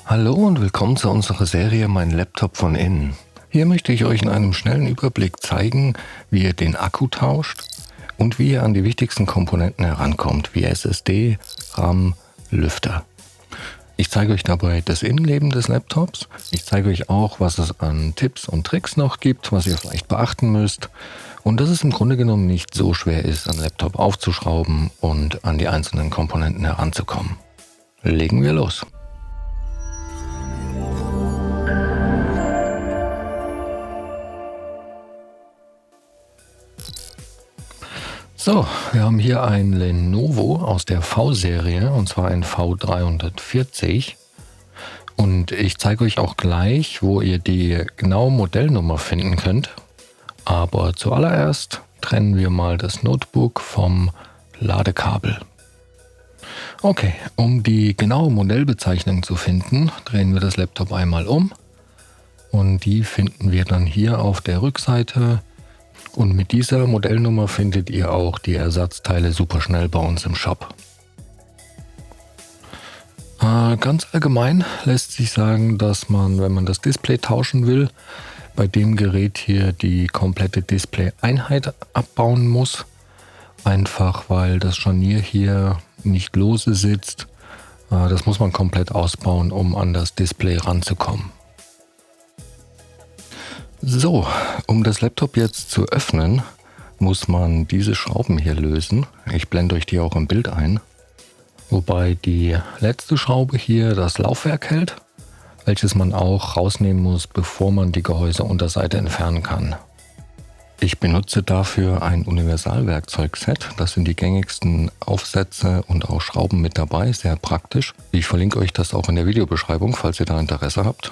Hallo und willkommen zu unserer Serie Mein Laptop von innen. Hier möchte ich euch in einem schnellen Überblick zeigen, wie ihr den Akku tauscht und wie ihr an die wichtigsten Komponenten herankommt, wie SSD, RAM, Lüfter. Ich zeige euch dabei das Innenleben des Laptops. Ich zeige euch auch, was es an Tipps und Tricks noch gibt, was ihr vielleicht beachten müsst. Und dass es im Grunde genommen nicht so schwer ist, einen Laptop aufzuschrauben und an die einzelnen Komponenten heranzukommen. Legen wir los. So, wir haben hier ein Lenovo aus der V-Serie, und zwar ein V340. Und ich zeige euch auch gleich, wo ihr die genaue Modellnummer finden könnt. Aber zuallererst trennen wir mal das Notebook vom Ladekabel. Okay, um die genaue Modellbezeichnung zu finden, drehen wir das Laptop einmal um. Und die finden wir dann hier auf der Rückseite. Und mit dieser Modellnummer findet ihr auch die Ersatzteile super schnell bei uns im Shop. Ganz allgemein lässt sich sagen, dass man, wenn man das Display tauschen will, bei dem Gerät hier die komplette Display-Einheit abbauen muss. Einfach weil das Scharnier hier nicht lose sitzt. Das muss man komplett ausbauen, um an das Display ranzukommen. So, um das Laptop jetzt zu öffnen, muss man diese Schrauben hier lösen. Ich blende euch die auch im Bild ein. Wobei die letzte Schraube hier das Laufwerk hält, welches man auch rausnehmen muss, bevor man die Gehäuseunterseite entfernen kann. Ich benutze dafür ein Universalwerkzeugset. Das sind die gängigsten Aufsätze und auch Schrauben mit dabei, sehr praktisch. Ich verlinke euch das auch in der Videobeschreibung, falls ihr da Interesse habt.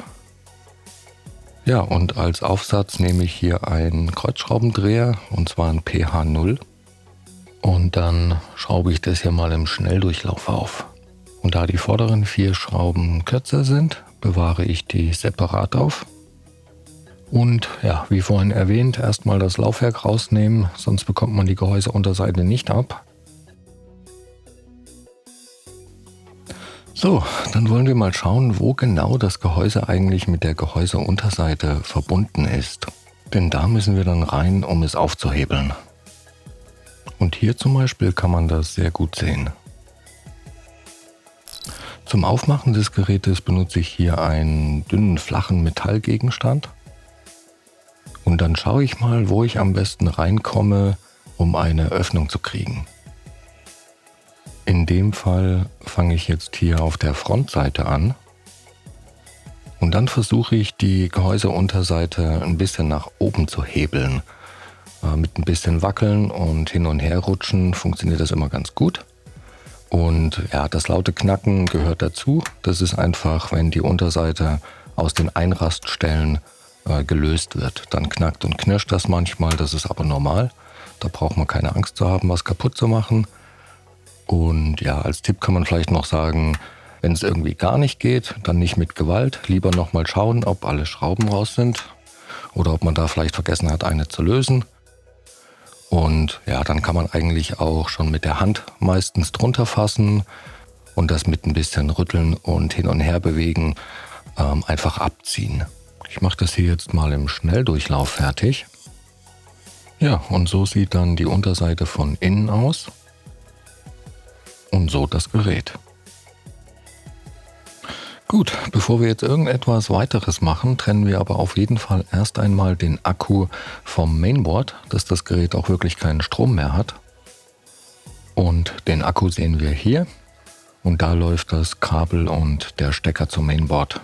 Ja, und als Aufsatz nehme ich hier einen Kreuzschraubendreher, und zwar einen PH0. Und dann schraube ich das hier mal im Schnelldurchlauf auf. Und da die vorderen 4 Schrauben kürzer sind, bewahre ich die separat auf. Und ja, wie vorhin erwähnt, erstmal das Laufwerk rausnehmen, sonst bekommt man die Gehäuseunterseite nicht ab. So, dann wollen wir mal schauen, wo genau das Gehäuse eigentlich mit der Gehäuseunterseite verbunden ist. Denn da müssen wir dann rein, um es aufzuhebeln. Und hier zum Beispiel kann man das sehr gut sehen. Zum Aufmachen des Gerätes benutze ich hier einen dünnen, flachen Metallgegenstand. Und dann schaue ich mal, wo ich am besten reinkomme, um eine Öffnung zu kriegen. In dem Fall fange ich jetzt hier auf der Frontseite an und dann versuche ich die Gehäuseunterseite ein bisschen nach oben zu hebeln. Mit ein bisschen Wackeln und hin und her rutschen funktioniert das immer ganz gut. Und ja, das laute Knacken gehört dazu. Das ist einfach, wenn die Unterseite aus den Einraststellen gelöst wird. Dann knackt und knirscht das manchmal, das ist aber normal. Da braucht man keine Angst zu haben, was kaputt zu machen. Und ja, als Tipp kann man vielleicht noch sagen, wenn es irgendwie gar nicht geht, dann nicht mit Gewalt. Lieber nochmal schauen, ob alle Schrauben raus sind oder ob man da vielleicht vergessen hat, eine zu lösen. Und ja, dann kann man eigentlich auch schon mit der Hand meistens drunter fassen und das mit ein bisschen Rütteln und hin und her bewegen einfach abziehen. Ich mache das hier jetzt mal im Schnelldurchlauf fertig. Ja, und so sieht dann die Unterseite von innen aus. Und so das Gerät. Gut, bevor wir jetzt irgendetwas weiteres machen, trennen wir aber auf jeden Fall erst einmal den Akku vom Mainboard, dass das Gerät auch wirklich keinen Strom mehr hat. Und den Akku sehen wir hier. Und da läuft das Kabel und der Stecker zum Mainboard.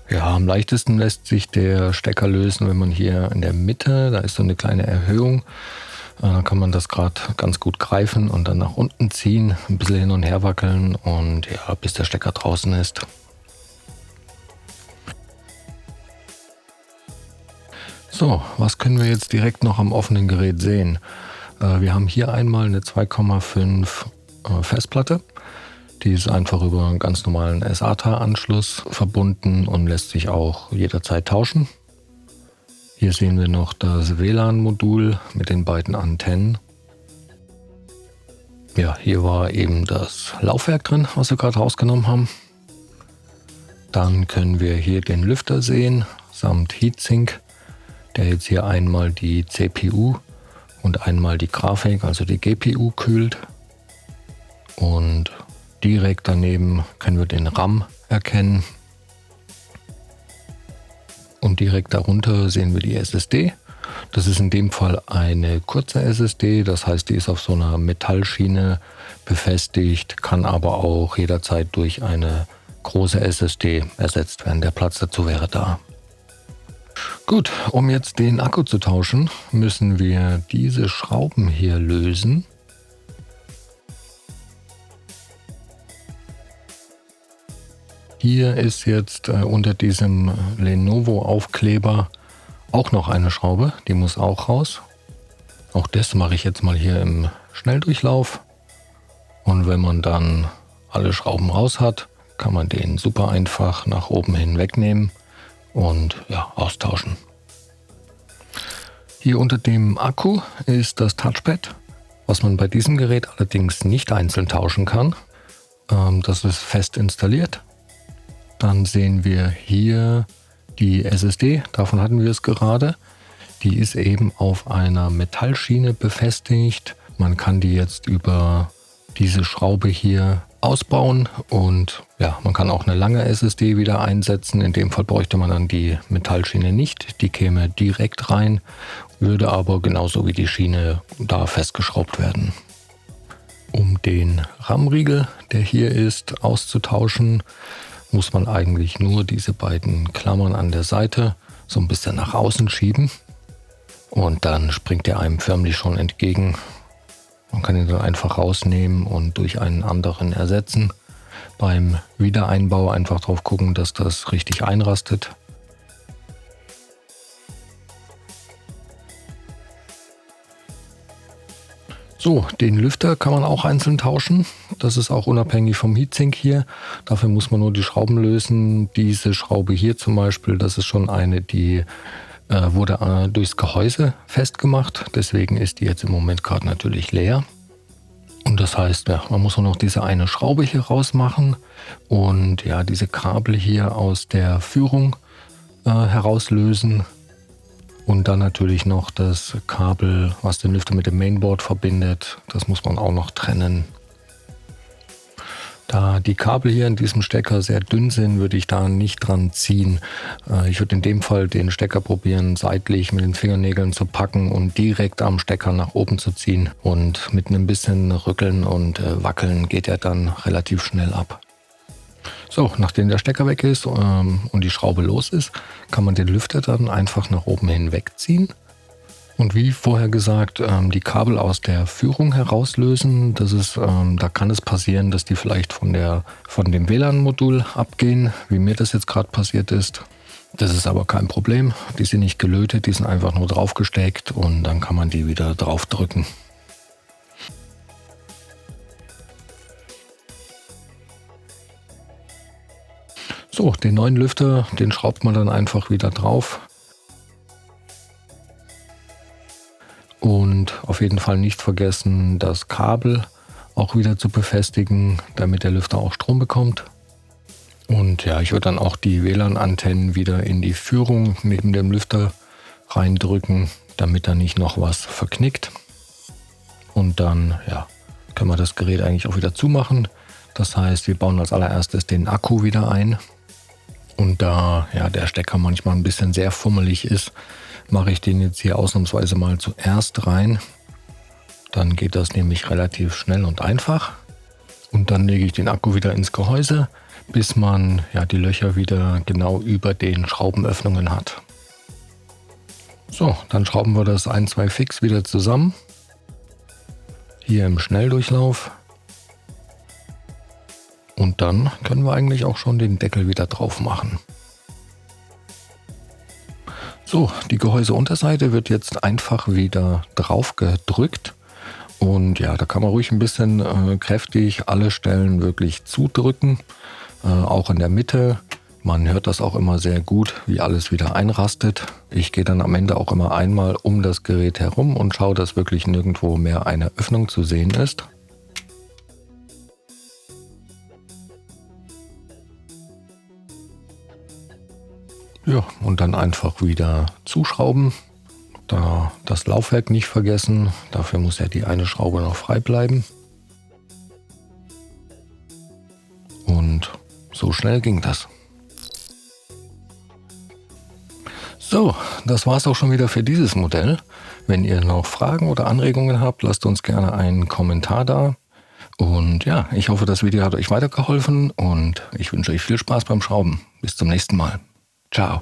Ja, am leichtesten lässt sich der Stecker lösen, wenn man hier in der Mitte, da ist so eine kleine Erhöhung, da kann man das gerade ganz gut greifen und dann nach unten ziehen, ein bisschen hin und her wackeln und ja, bis der Stecker draußen ist. So, was können wir jetzt direkt noch am offenen Gerät sehen? Wir haben hier einmal eine 2,5 Festplatte. Die ist einfach über einen ganz normalen SATA-Anschluss verbunden und lässt sich auch jederzeit tauschen. Hier sehen wir noch das WLAN-Modul mit den beiden Antennen. Ja, hier war eben das Laufwerk drin, was wir gerade rausgenommen haben. Dann können wir hier den Lüfter sehen, samt Heatsink, der jetzt hier einmal die CPU und einmal die Grafik, also die GPU kühlt. Und direkt daneben können wir den RAM erkennen. Und direkt darunter sehen wir die SSD. Das ist in dem Fall eine kurze SSD, das heißt, die ist auf so einer Metallschiene befestigt, kann aber auch jederzeit durch eine große SSD ersetzt werden. Der Platz dazu wäre da. Gut, um jetzt den Akku zu tauschen, müssen wir diese Schrauben hier lösen. Hier ist jetzt unter diesem Lenovo-Aufkleber auch noch eine Schraube, die muss auch raus. Auch das mache ich jetzt mal hier im Schnelldurchlauf. Und wenn man dann alle Schrauben raus hat, kann man den super einfach nach oben hin wegnehmen und ja, austauschen. Hier unter dem Akku ist das Touchpad, was man bei diesem Gerät allerdings nicht einzeln tauschen kann. Das ist fest installiert. Dann sehen wir hier die SSD, davon hatten wir es gerade. Die ist eben auf einer Metallschiene befestigt. Man kann die jetzt über diese Schraube hier ausbauen und ja, man kann auch eine lange SSD wieder einsetzen. In dem Fall bräuchte man dann die Metallschiene nicht. Die käme direkt rein, würde aber genauso wie die Schiene da festgeschraubt werden. Um den RAM-Riegel, der hier ist, auszutauschen, muss man eigentlich nur diese beiden Klammern an der Seite so ein bisschen nach außen schieben und dann springt der einem förmlich schon entgegen. Man kann ihn dann einfach rausnehmen und durch einen anderen ersetzen. Beim Wiedereinbau einfach drauf gucken, dass das richtig einrastet. So, den Lüfter kann man auch einzeln tauschen. Das ist auch unabhängig vom Heatsink hier. Dafür muss man nur die Schrauben lösen. Diese Schraube hier zum Beispiel, das ist schon eine, die wurde durchs Gehäuse festgemacht. Deswegen ist die jetzt im Moment gerade natürlich leer. Und das heißt, ja, man muss nur noch diese eine Schraube hier rausmachen und ja, diese Kabel hier aus der Führung herauslösen. Und dann natürlich noch das Kabel, was den Lüfter mit dem Mainboard verbindet. Das muss man auch noch trennen. Da die Kabel hier in diesem Stecker sehr dünn sind, würde ich da nicht dran ziehen. Ich würde in dem Fall den Stecker probieren, seitlich mit den Fingernägeln zu packen und direkt am Stecker nach oben zu ziehen. Und mit ein bisschen Rückeln und Wackeln geht er dann relativ schnell ab. So, nachdem der Stecker weg ist und die Schraube los ist, kann man den Lüfter dann einfach nach oben hin wegziehen. Und wie vorher gesagt, die Kabel aus der Führung herauslösen. Das ist, da kann es passieren, dass die vielleicht von dem WLAN-Modul abgehen, wie mir das jetzt gerade passiert ist. Das ist aber kein Problem. Die sind nicht gelötet, die sind einfach nur draufgesteckt und dann kann man die wieder drauf drücken. So, den neuen Lüfter, den schraubt man dann einfach wieder drauf. Und auf jeden Fall nicht vergessen, das Kabel auch wieder zu befestigen, damit der Lüfter auch Strom bekommt. Und ja, ich würde dann auch die WLAN-Antennen wieder in die Führung neben dem Lüfter reindrücken, damit da nicht noch was verknickt. Und dann ja, können wir das Gerät eigentlich auch wieder zumachen. Das heißt, wir bauen als allererstes den Akku wieder ein. Und da ja, der Stecker manchmal ein bisschen sehr fummelig ist, mache ich den jetzt hier ausnahmsweise mal zuerst rein. Dann geht das nämlich relativ schnell und einfach. Und dann lege ich den Akku wieder ins Gehäuse, bis man ja, die Löcher wieder genau über den Schraubenöffnungen hat. So, dann schrauben wir das 1, 2 fix wieder zusammen. Hier im Schnelldurchlauf. Und dann können wir eigentlich auch schon den Deckel wieder drauf machen. So, die Gehäuseunterseite wird jetzt einfach wieder drauf gedrückt. Und ja, da kann man ruhig ein bisschen kräftig alle Stellen wirklich zudrücken. Auch in der Mitte. Man hört das auch immer sehr gut, wie alles wieder einrastet. Ich gehe dann am Ende auch immer einmal um das Gerät herum und schaue, dass wirklich nirgendwo mehr eine Öffnung zu sehen ist. Ja, und dann einfach wieder zuschrauben. Da das Laufwerk nicht vergessen. Dafür muss ja die eine Schraube noch frei bleiben. Und so schnell ging das. So, das war's auch schon wieder für dieses Modell. Wenn ihr noch Fragen oder Anregungen habt, lasst uns gerne einen Kommentar da. Und ja, ich hoffe, das Video hat euch weitergeholfen und ich wünsche euch viel Spaß beim Schrauben. Bis zum nächsten Mal. Ciao.